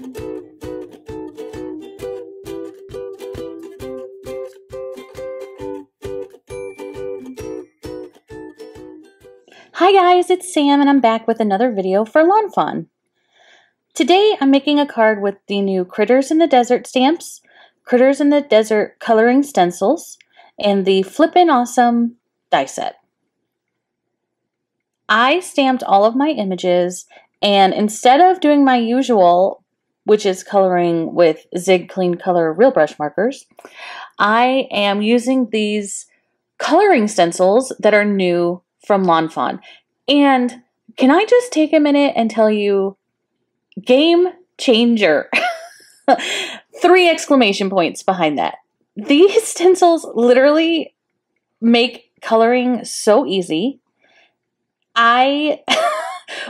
Hi guys, it's Sam and I'm back with another video for lawnfawn. Today I'm making a card with the new Critters in the Desert stamps, Critters in the Desert Coloring Stencils, and the Flippin' Awesome die set. I stamped all of my images, and instead of doing my usual, which is coloring with Zig Clean Color Real Brush markers, I am using these coloring stencils that are new from lawnfawn. And can I just take a minute and tell you, game changer. 3 exclamation points behind that. These stencils literally make coloring so easy. I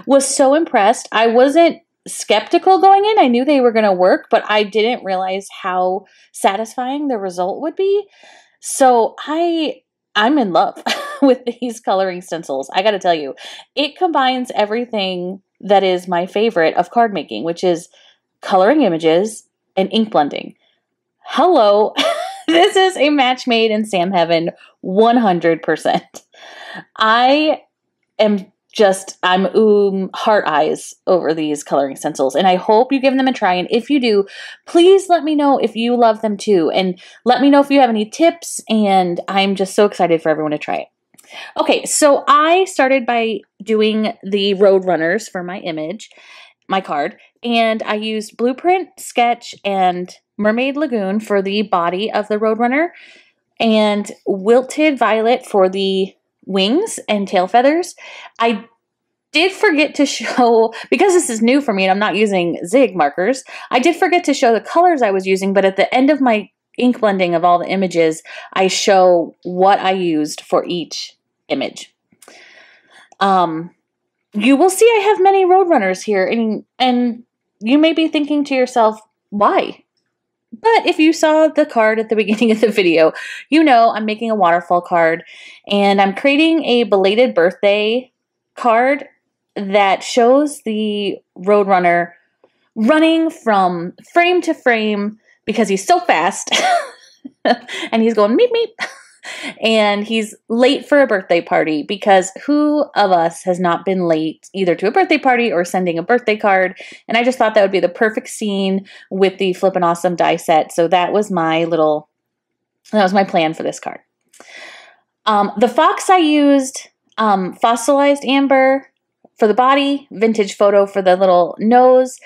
was so impressed. I wasn't skeptical going in. I knew they were going to work, but I didn't realize how satisfying the result would be. So I'm in love with these coloring stencils. I got to tell you, it combines everything that is my favorite of card making, which is coloring images and ink blending. Hello, this is a match made in Sam heaven, 100%. I'm heart eyes over these coloring stencils, and I hope you give them a try. And if you do, please let me know if you love them too, and let me know if you have any tips. And I'm just so excited for everyone to try it. Okay, so I started by doing the road runners for my image, my card, and I used Blueprint, Sketch, and Mermaid Lagoon for the body of the road runner, and Wilted Violet for the wings and tail feathers. I did forget to show, because this is new for me and I'm not using Zig markers, I did forget to show the colors I was using, but at the end of my ink blending of all the images, I show what I used for each image. You will see I have many road runners here, and you may be thinking to yourself, why? But if you saw the card at the beginning of the video, you know I'm making a waterfall card, and I'm creating a belated birthday card that shows the Roadrunner running from frame to frame because he's so fast, and he's going meep meep, and he's late for a birthday party, because who of us has not been late either to a birthday party or sending a birthday card? And I just thought that would be the perfect scene with the Flippin' Awesome die set. So that was my plan for this card. The fox I used fossilized amber for the body, vintage photo for the little nose,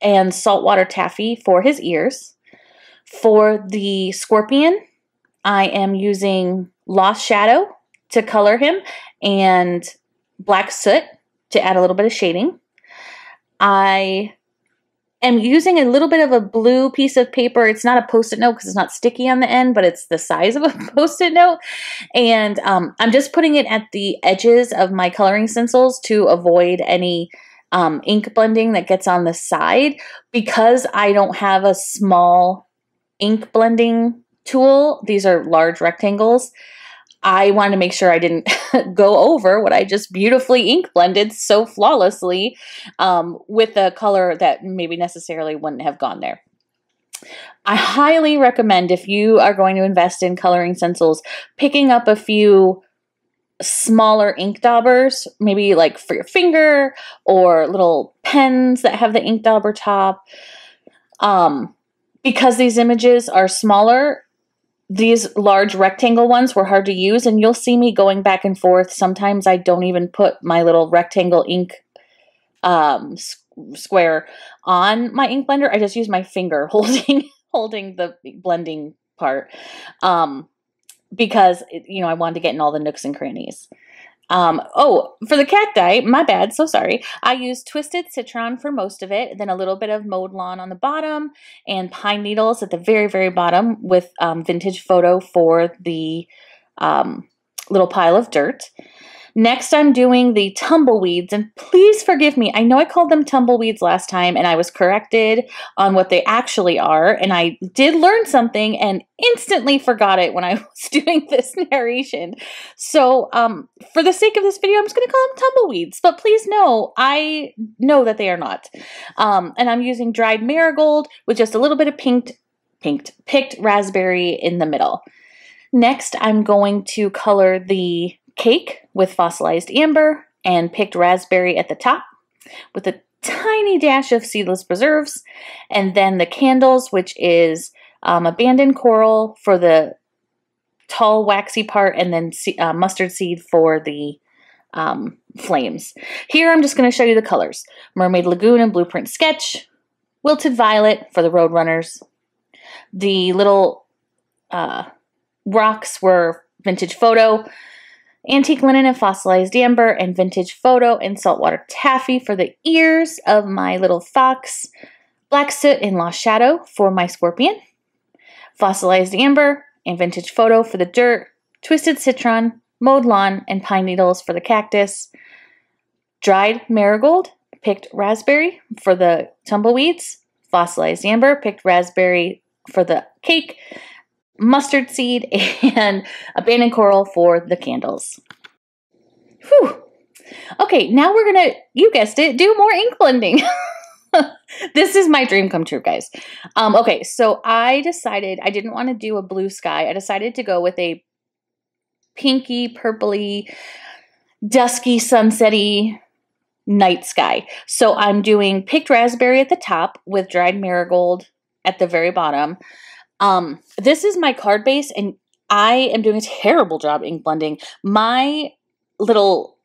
and saltwater taffy for his ears. For the scorpion, I am using Lost Shadow to color him and Black Soot to add a little bit of shading. I am using a little bit of a blue piece of paper. It's not a Post-it note because it's not sticky on the end, but it's the size of a Post-it note. And I'm just putting it at the edges of my coloring stencils to avoid any ink blending that gets on the side, because I don't have a small ink blending tool. These are large rectangles. I wanted to make sure I didn't go over what I just beautifully ink blended so flawlessly with a color that maybe necessarily wouldn't have gone there. I highly recommend, if you are going to invest in coloring stencils, picking up a few smaller ink daubers, maybe like for your finger, or little pens that have the ink dauber top. Because these images are smaller, these large rectangle ones were hard to use, and you'll see me going back and forth. Sometimes I don't even put my little rectangle ink square on my ink blender. I just use my finger holding the blending part, because I wanted to get in all the nooks and crannies. For the cacti, my bad, so sorry. I used Twisted Citron for most of it, then a little bit of mowed lawn on the bottom, and pine needles at the very, very bottom, with vintage photo for the little pile of dirt. Next, I'm doing the tumbleweeds, and please forgive me. I know I called them tumbleweeds last time, and I was corrected on what they actually are, and I did learn something and instantly forgot it when I was doing this narration. So, for the sake of this video, I'm just going to call them tumbleweeds, but please know, I know that they are not. And I'm using dried marigold with just a little bit of picked raspberry in the middle. Next, I'm going to color the cake with fossilized amber and picked raspberry at the top with a tiny dash of seedless preserves, and then the candles, which is abandoned coral for the tall waxy part, and then mustard seed for the flames. Here I'm just going to show you the colors. Mermaid Lagoon and Blueprint Sketch, Wilted Violet for the Roadrunners. The little rocks were Vintage Photo, Antique Linen and Fossilized Amber, and Vintage Photo and Saltwater Taffy for the ears of my little fox, Black Soot and Lost Shadow for my scorpion, Fossilized Amber and Vintage Photo for the dirt, Twisted Citron, Mowed Lawn, and Pine Needles for the cactus, Dried Marigold, Picked Raspberry for the tumbleweeds, Fossilized Amber, Picked Raspberry for the cake, mustard seed, and abandoned coral for the candles. Whew. Okay, now we're gonna, you guessed it, do more ink blending. This is my dream come true, guys. Okay, so I decided I didn't want to do a blue sky. I decided to go with a pinky, purpley, dusky, sunsetty night sky. So I'm doing picked raspberry at the top with dried marigold at the very bottom. This is my card base, and I am doing a terrible job ink blending. My little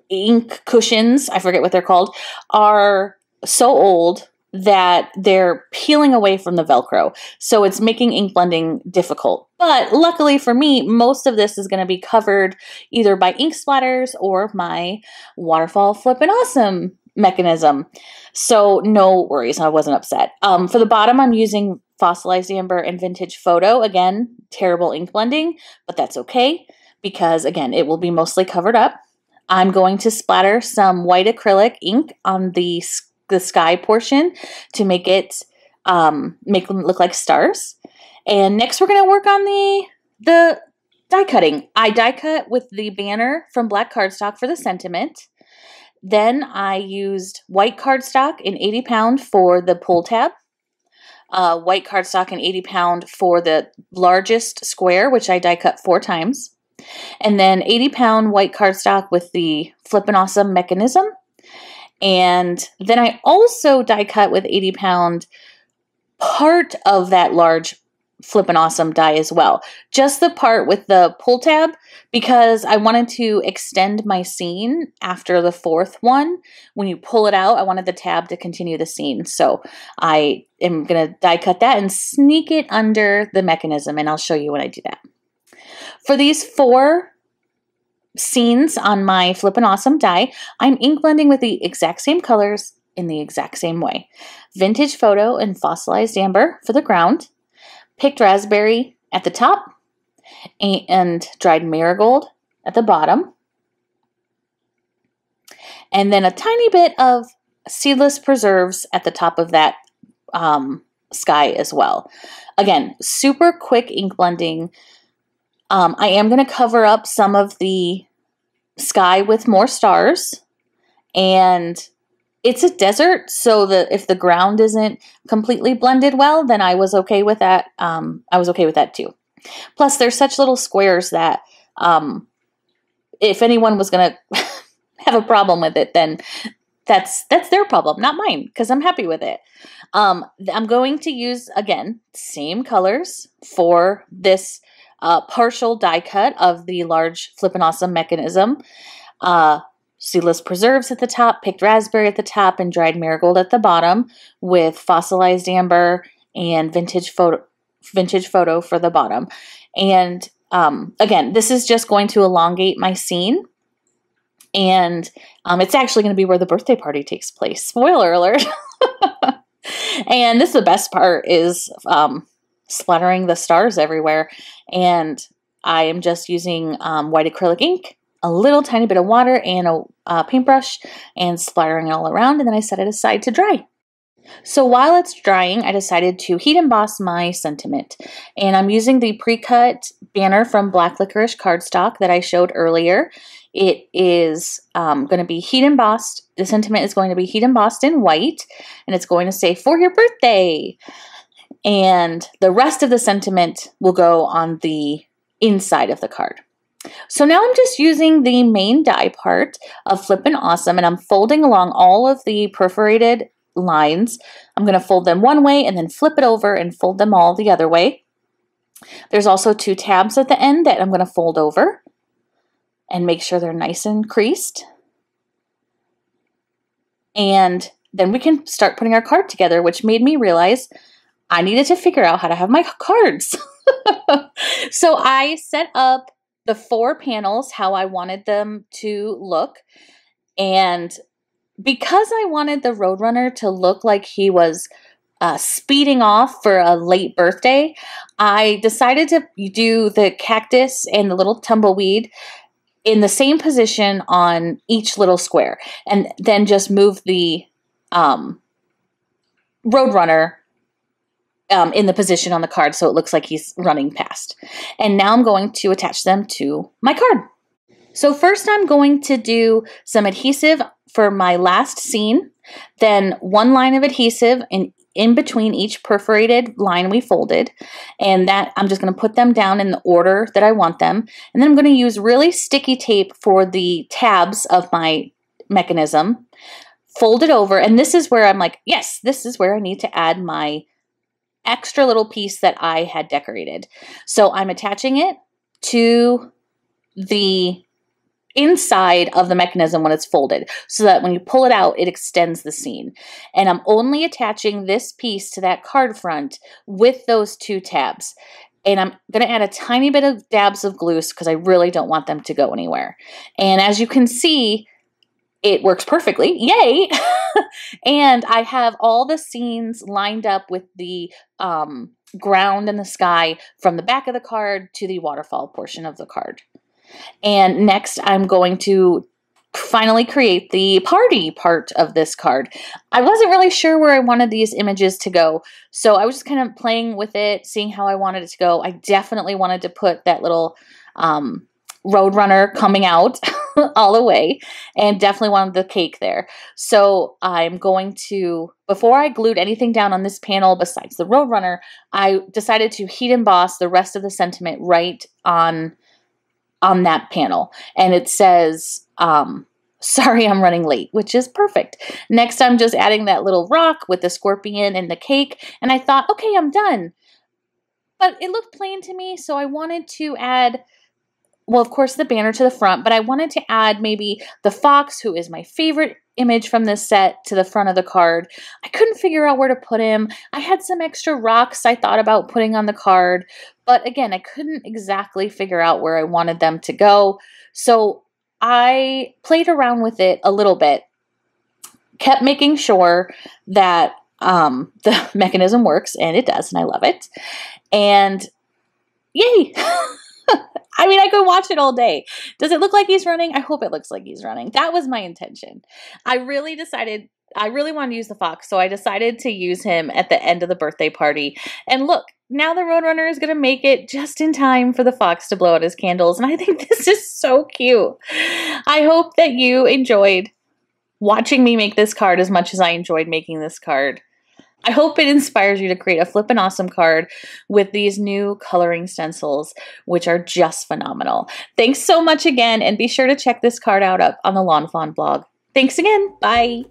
ink cushions, I forget what they're called, are so old that they're peeling away from the Velcro. So it's making ink blending difficult. But luckily for me, most of this is going to be covered either by ink splatters or my waterfall flippin' awesome mechanism. So no worries, I wasn't upset. For the bottom, I'm using Fossilized Amber and Vintage Photo. Again, terrible ink blending, but that's okay because, again, it will be mostly covered up. I'm going to splatter some white acrylic ink on the sky portion to make it make them look like stars. And next we're going to work on the die cutting. I die cut with the banner from black cardstock for the sentiment. Then I used white cardstock in 80 pound for the pull tab. White cardstock in 80 pound for the largest square, which I die cut 4 times. And then 80 pound white cardstock with the Flippin' Awesome mechanism. And then I also die cut with 80 pound part of that large Flippin' Awesome die as well. Just the part with the pull tab because I wanted to extend my scene after the 4th one. When you pull it out, I wanted the tab to continue the scene. So I am going to die cut that and sneak it under the mechanism, and I'll show you when I do that. For these 4 scenes on my Flippin' Awesome die, I'm ink blending with the exact same colors in the exact same way. Vintage Photo and Fossilized Amber for the ground, picked raspberry at the top, and dried marigold at the bottom. And then a tiny bit of seedless preserves at the top of that sky as well. Again, super quick ink blending. I am going to cover up some of the sky with more stars, and it's a desert, so if the ground isn't completely blended well, then I was okay with that. I was okay with that too. Plus, there's such little squares that if anyone was going to have a problem with it, then that's their problem, not mine, because I'm happy with it. I'm going to use, again, same colors for this partial die cut of the large Flippin' Awesome mechanism. Seedless preserves at the top, picked raspberry at the top, and dried marigold at the bottom with fossilized amber and vintage photo for the bottom. And again, this is just going to elongate my scene. And it's actually going to be where the birthday party takes place. Spoiler alert. And this is the best part is splattering the stars everywhere. And I am just using white acrylic ink a little tiny bit of water and a paintbrush and splattering it all around, and then I set it aside to dry. So while it's drying, I decided to heat emboss my sentiment, and I'm using the pre-cut banner from Black Licorice Cardstock that I showed earlier. It is going to be heat embossed. The sentiment is going to be heat embossed in white, and it's going to say, "For your birthday." And the rest of the sentiment will go on the inside of the card. So now I'm just using the main die part of Flippin' Awesome, and I'm folding along all of the perforated lines. I'm going to fold them one way and then flip it over and fold them all the other way. There's also 2 tabs at the end that I'm going to fold over and make sure they're nice and creased. And then we can start putting our card together, which made me realize I needed to figure out how to have my cards. So I set up the 4 panels how I wanted them to look, and because I wanted the Roadrunner to look like he was speeding off for a late birthday, I decided to do the cactus and the little tumbleweed in the same position on each little square, and then just move the Roadrunner in the position on the card so it looks like he's running past. And now I'm going to attach them to my card. So first I'm going to do some adhesive for my last scene, then 1 line of adhesive in between each perforated line we folded, and that I'm just going to put them down in the order that I want them. And then I'm going to use really sticky tape for the tabs of my mechanism, fold it over, and this is where I'm like, yes, this is where I need to add my extra little piece that I had decorated. So I'm attaching it to the inside of the mechanism when it's folded, so that when you pull it out, it extends the scene. And I'm only attaching this piece to that card front with those 2 tabs. And I'm going to add a tiny bit of dabs of glue because I really don't want them to go anywhere. And as you can see, it works perfectly. Yay! And I have all the scenes lined up with the ground and the sky from the back of the card to the waterfall portion of the card. And next I'm going to finally create the party part of this card. I wasn't really sure where I wanted these images to go, so I was just kind of playing with it, seeing how I wanted it to go. I definitely wanted to put that little Roadrunner coming out all the way, and definitely wanted the cake there. So I'm going to, before I glued anything down on this panel besides the Roadrunner, I decided to heat emboss the rest of the sentiment right on that panel. And it says, sorry I'm running late, which is perfect. Next, I'm just adding that little rock with the scorpion and the cake, and I thought, okay, I'm done. But it looked plain to me, so I wanted to add, well, of course, the banner to the front, but I wanted to add maybe the fox, who is my favorite image from this set, to the front of the card. I couldn't figure out where to put him. I had some extra rocks I thought about putting on the card, but again, I couldn't exactly figure out where I wanted them to go. So I played around with it a little bit, kept making sure that the mechanism works, and it does, and I love it. And yay! I mean, I could watch it all day. Does it look like he's running? I hope it looks like he's running. That was my intention. I really wanted to use the fox, so I decided to use him at the end of the birthday party. And look, now the Roadrunner is going to make it just in time for the fox to blow out his candles, and I think this is so cute. I hope that you enjoyed watching me make this card as much as I enjoyed making this card. I hope it inspires you to create a flippin' awesome card with these new coloring stencils, which are just phenomenal. Thanks so much again, and be sure to check this card out up on the Lawnfawn blog. Thanks again. Bye.